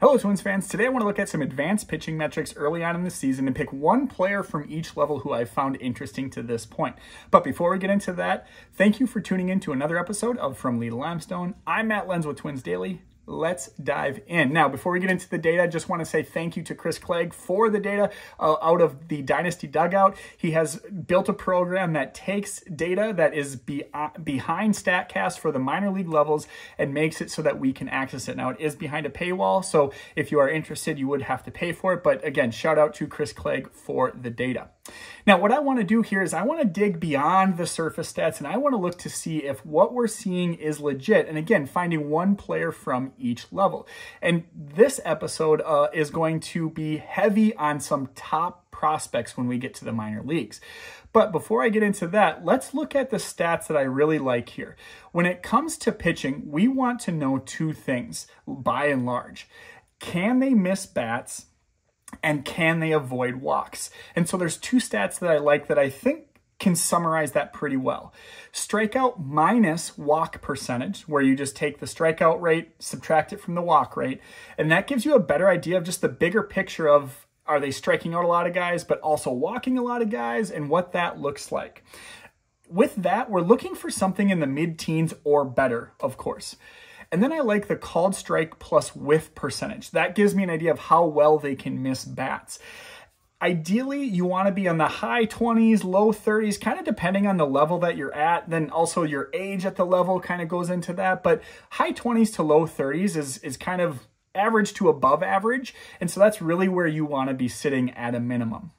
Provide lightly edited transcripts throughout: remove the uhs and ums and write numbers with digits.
Hello Twins fans, today I want to look at some advanced pitching metrics early on in the season and pick one player from each level who I've found interesting to this point. But before we get into that, thank you for tuning in to another episode of From Lee to Limestone. I'm Matt Lenz with Twins Daily. Let's dive in. Now, before we get into the data, I just want to say thank you to Chris Clegg for the data out of the Dynasty Dugout. He has built a program that takes data that is behind StatCast for the minor league levels and makes it so that we can access it. Now, it is behind a paywall, so if you are interested, you would have to pay for it. But again, shout out to Chris Clegg for the data. Now, what I want to do here is I want to dig beyond the surface stats, and I want to look to see if what we're seeing is legit. And again, finding one player from each level. And this episode is going to be heavy on some top prospects when we get to the minor leagues. But before I get into that, let's look at the stats that I really like here. When it comes to pitching, we want to know two things by and large. Can they miss bats? And can they avoid walks? And so there's two stats that I like that I think can summarize that pretty well. Strikeout minus walk percentage, where you just take the strikeout rate, subtract it from the walk rate, and that gives you a better idea of just the bigger picture of are they striking out a lot of guys, but also walking a lot of guys, and what that looks like. With that, we're looking for something in the mid-teens or better, of course. And then I like the called strike plus whiff percentage. That gives me an idea of how well they can miss bats. Ideally, you want to be on the high 20s, low 30s, kind of depending on the level that you're at. Then also your age at the level kind of goes into that. But high 20s to low 30s is kind of average to above average. And so that's really where you want to be sitting at a minimum.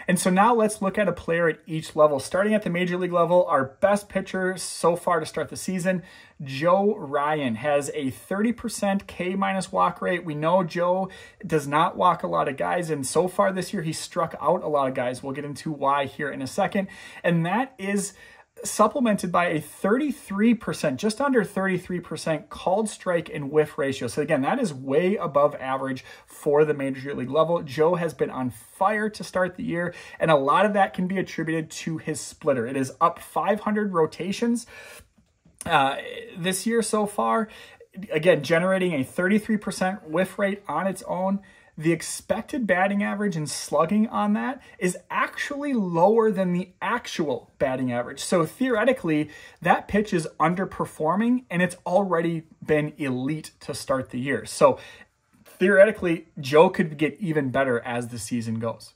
And so now let's look at a player at each level. Starting at the major league level, our best pitcher so far to start the season, Joe Ryan, has a 30% K- walk rate. We know Joe does not walk a lot of guys, and so far this year, he's struck out a lot of guys. We'll get into why here in a second. And that is supplemented by a 33%, just under 33% called strike and whiff ratio. So again, that is way above average for the major league level. Joe has been on fire to start the year, and a lot of that can be attributed to his splitter. It is up 500 rotations this year so far. Again, generating a 33% whiff rate on its own. The expected batting average and slugging on that is actually lower than the actual batting average. So theoretically, that pitch is underperforming, and it's already been elite to start the year. So theoretically, Joe could get even better as the season goes.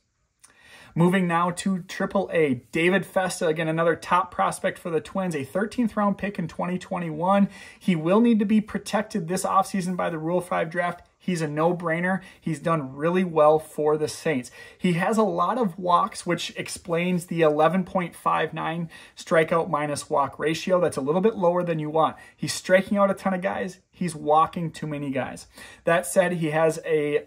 Moving now to AAA, David Festa, again, another top prospect for the Twins, a 13th round pick in 2021. He will need to be protected this offseason by the Rule 5 draft. He's a no-brainer. He's done really well for the Saints. He has a lot of walks, which explains the 11.59 strikeout minus walk ratio. That's a little bit lower than you want. He's striking out a ton of guys. He's walking too many guys. That said, he has a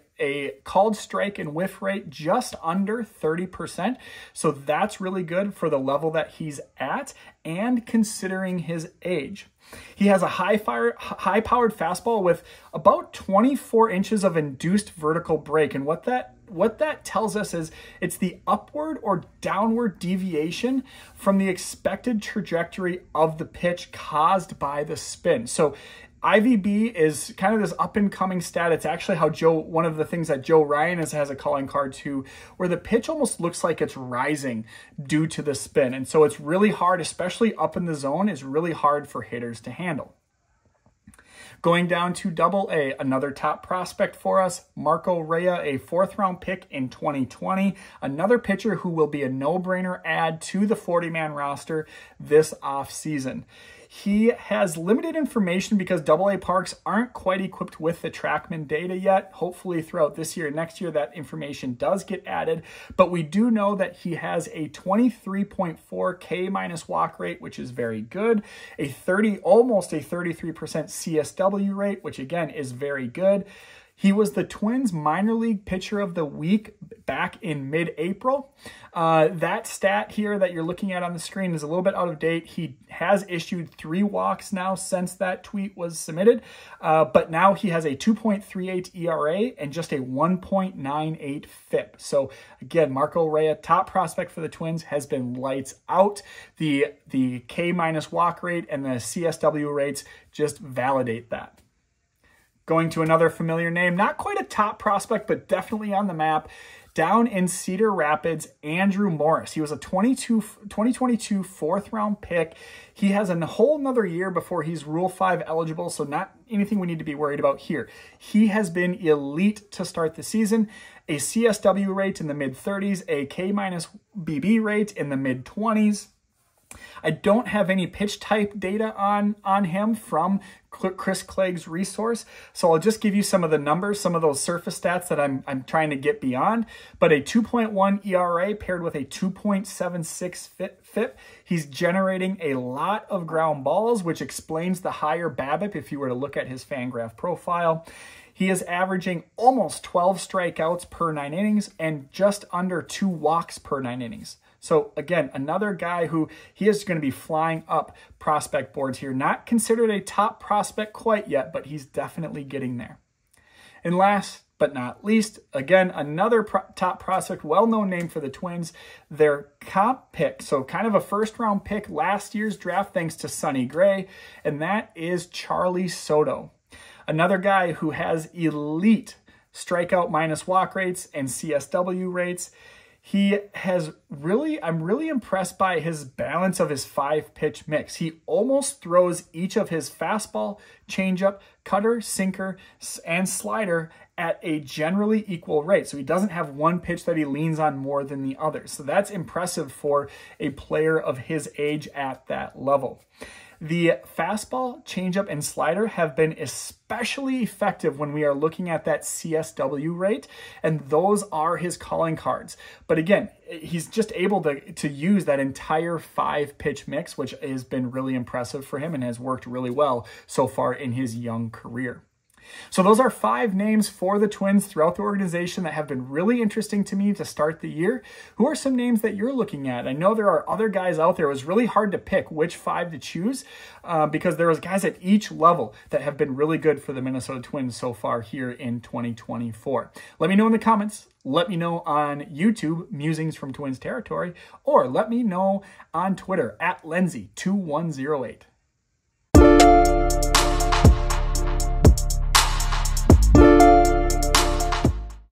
called strike and whiff rate just under 30%. So that's really good for the level that he's at and considering his age. He has a high-powered fastball with about 24 inches of induced vertical break. And what that tells us is it's the upward or downward deviation from the expected trajectory of the pitch caused by the spin. So IVB is kind of this up-and-coming stat. It's actually how one of the things that Joe Ryan has a calling card to, where the pitch almost looks like it's rising due to the spin. And so it's really hard, especially up in the zone, is really hard for hitters to handle. Going down to AA, another top prospect for us, Marco Rhea, a 4th round pick in 2020. Another pitcher who will be a no-brainer add to the 40-man roster this offseason. He has limited information because AA parks aren't quite equipped with the TrackMan data yet. Hopefully throughout this year and next year, that information does get added. But we do know that he has a 23.4 K- walk rate, which is very good. Almost a 33% CSW rate, which again is very good. He was the Twins minor league pitcher of the week back in mid-April. That stat here that you're looking at on the screen is a little bit out of date. He has issued 3 walks now since that tweet was submitted, but now he has a 2.38 ERA and just a 1.98 FIP. So again, Marco Rhea, top prospect for the Twins, has been lights out. The K- walk rate and the CSW rates just validate that. Going to another familiar name, not quite a top prospect, but definitely on the map. Down in Cedar Rapids, Andrew Morris. He was a 2022 fourth-round pick. He has a whole nother year before he's Rule 5 eligible, so not anything we need to be worried about here. He has been elite to start the season. A CSW rate in the mid-30s, a K-BB rate in the mid-20s. I don't have any pitch type data on him from Chris Clegg's resource, so I'll just give you some of the numbers, some of those surface stats that I'm trying to get beyond. But a 2.1 ERA paired with a 2.76 FIP. He's generating a lot of ground balls, which explains the higher BABIP if you were to look at his Fangraph profile. He is averaging almost 12 strikeouts per 9 innings and just under 2 walks per 9 innings. So again, another guy who he is going to be flying up prospect boards here. Not considered a top prospect quite yet, but he's definitely getting there. And last but not least, again, another top prospect, well-known name for the Twins, their comp pick. So kind of a first-round pick last year's draft thanks to Sonny Gray, and that is Charlie Soto. Another guy who has elite strikeout minus walk rates and CSW rates. He has I'm really impressed by his balance of his 5-pitch mix. He almost throws each of his fastball, changeup, cutter, sinker, and slider at a generally equal rate. So he doesn't have one pitch that he leans on more than the others. So that's impressive for a player of his age at that level. The fastball, changeup, and slider have been especially effective when we are looking at that CSW rate, and those are his calling cards. But again, he's just able to use that entire 5-pitch mix, which has been really impressive for him and has worked really well so far in his young career. So those are 5 names for the Twins throughout the organization that have been really interesting to me to start the year. Who are some names that you're looking at? I know there are other guys out there. It was really hard to pick which 5 to choose because there was guys at each level that have been really good for the Minnesota Twins so far here in 2024. Let me know in the comments. Let me know on YouTube, Musings from Twins Territory, or let me know on Twitter at Lenzy2108.